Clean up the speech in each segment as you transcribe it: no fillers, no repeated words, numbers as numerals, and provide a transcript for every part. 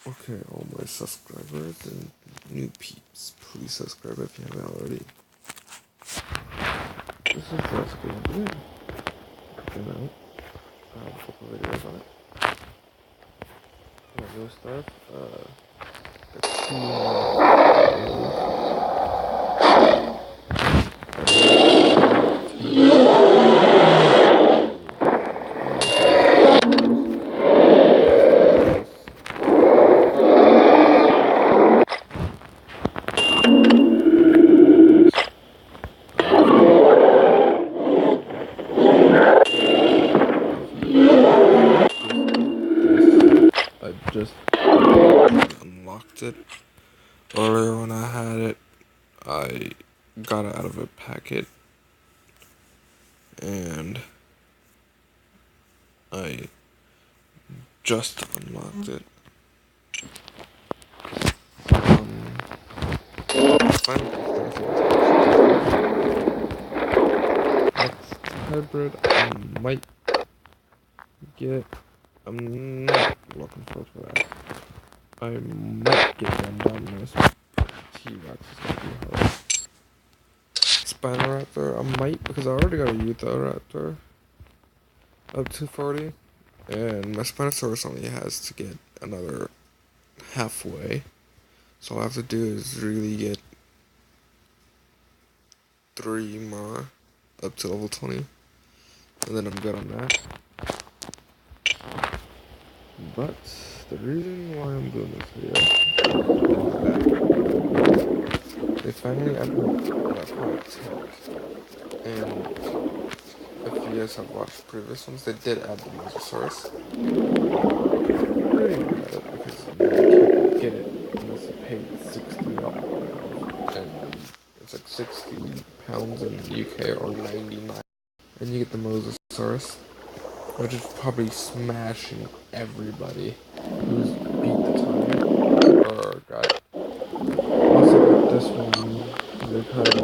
Okay, all my subscribers and new peeps, please subscribe if you haven't already. This is Jurassic again. Check out. I have a couple videos on it. My new stuff. The I just unlocked it earlier when I had it. I got it out of a packet and I just unlocked it. Next hybrid I might get. I'm not looking forward to that. I might get one down this T-Rex is gonna be hard. Spinoraptor, I might, because I already got a Utahraptor up to 40, and my Spinosaurus only has to get another halfway. So all I have to do is really get 3 more up to level 20, and then I'm good on that. But the reason why I'm doing this video is that they finally added an aquatic, and if you guys have watched previous ones, they did add the Mosasaurus. Pretty mad at it because you can't get it unless you pay $60, and it's like 60 pounds in the UK or 99, and you get the Mosasaurus, which is probably smashing everybody who's beat the time or got. Also got this one because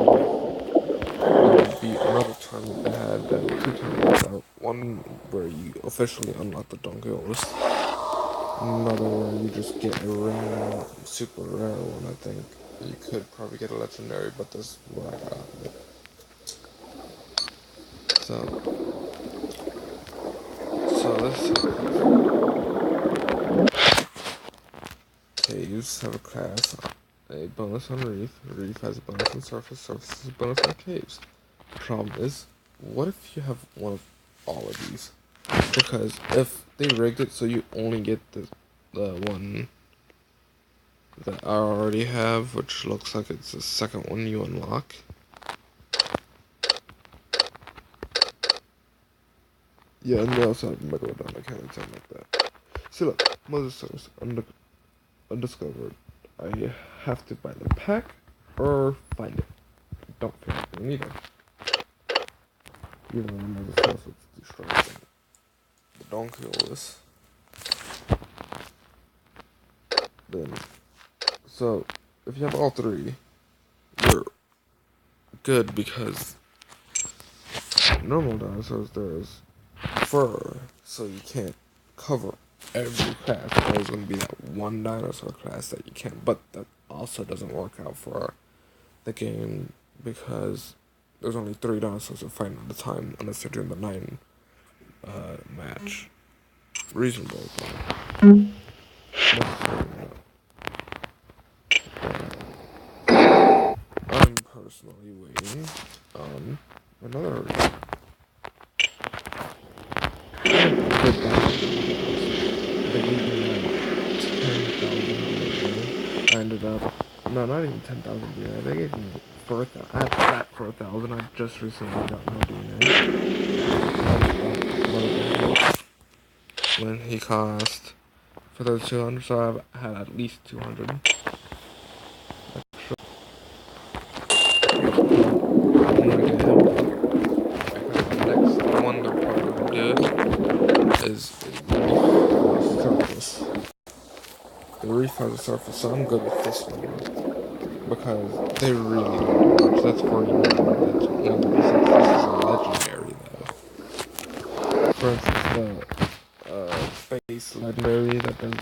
beat another tournament that had 2 tournaments out. One where you officially unlock the Donkeys, another where you just get a rare, super rare one. I think you could probably get a legendary, but this is what I got. So this caves have a class, a bonus on Reef. Reef has a bonus on Surface. Surface has a bonus on Caves. The problem is, what if you have one of all of these? Because if they rigged it so you only get the one that I already have, which looks like it's the second one you unlock. Yeah, and they also have Megalodon. I can't even tell like that. See, look, Mosasaurus undiscovered. I have to buy the pack or find it. Don't feel like doing either. Even though Mosasaurus is destroying the Donkeys. Then, so if you have all 3, you're good because normal dinosaurs there's fur, so you can't cover every class. There's gonna be that one dinosaur class that you can't, but that also doesn't work out for the game because there's only 3 dinosaurs you're fighting at a time unless you're doing the 9 match. Reasonable, but I'm personally waiting on another good I ended up, no, not even 10,000 DNA. They gave me 4,000. I had that for 1,000. I just recently got no DNA. When he cost for those 200, so I had at least 200. Extra. I'm gonna get him. Because the next one they're probably gonna do is surface. The Reef has a surface, so I'm good with this one. Because they really don't do much. That's 49. That's one of the reasons this is a legendary, though. For instance, the face legendary that does the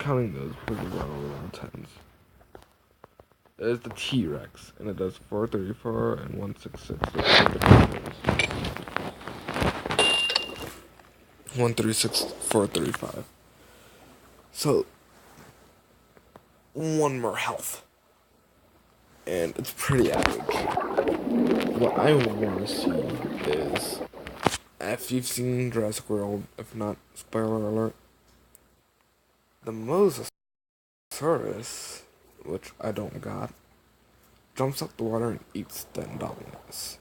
counting those because we're on level 10s. There's the T-Rex, and it does 434 and 166. 136, 435. So, one more health. And it's pretty epic. What I want to see is, if you've seen Jurassic World, if not, spoiler alert, the Mosasaurus, which I don't got, jumps up the water and eats the Indominus,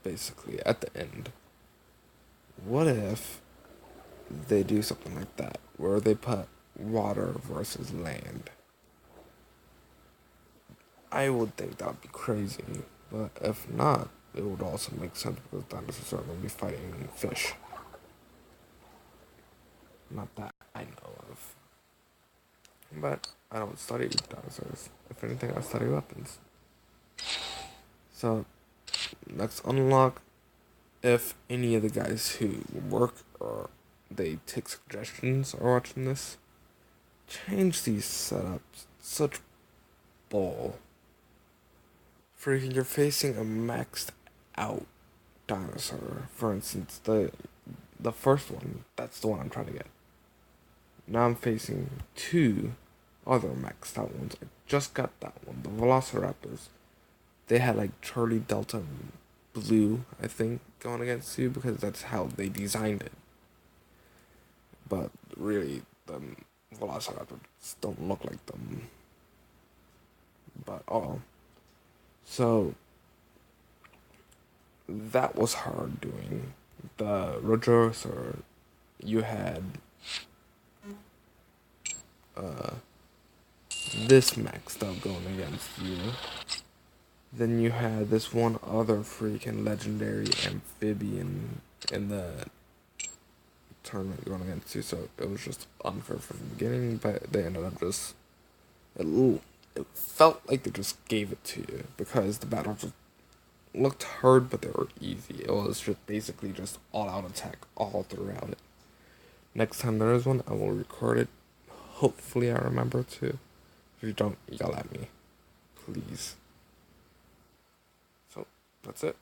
basically, at the end. What if they do something like that, where they put water versus land? I would think that would be crazy, but if not, it would also make sense because dinosaurs are going to be fighting fish. Not that I know of. But I don't study dinosaurs. If anything, I study weapons. So, next unlock, if any of the guys who work or they take suggestions are watching this, change these setups. Such bull. Freaking, you're facing a maxed out dinosaur. For instance, the first one, that's the one I'm trying to get. Now I'm facing two other maxed out ones. I just got that one, the Velociraptors. They had like Charlie Delta Blue, I think, going against you because that's how they designed it. But really, the Velociraptors don't look like them. But oh. So, that was hard doing. The Rogerosaur, you had this maxed up going against you. Then you had this one other freaking legendary amphibian in the tournament going against you, so it was just unfair from the beginning, but they ended up just... It felt like they just gave it to you, because the battles just looked hard, but they were easy. It was just basically just all-out attack all throughout it. Next time there is one, I will record it. Hopefully I remember to. If you don't, yell at me. Please. So, that's it.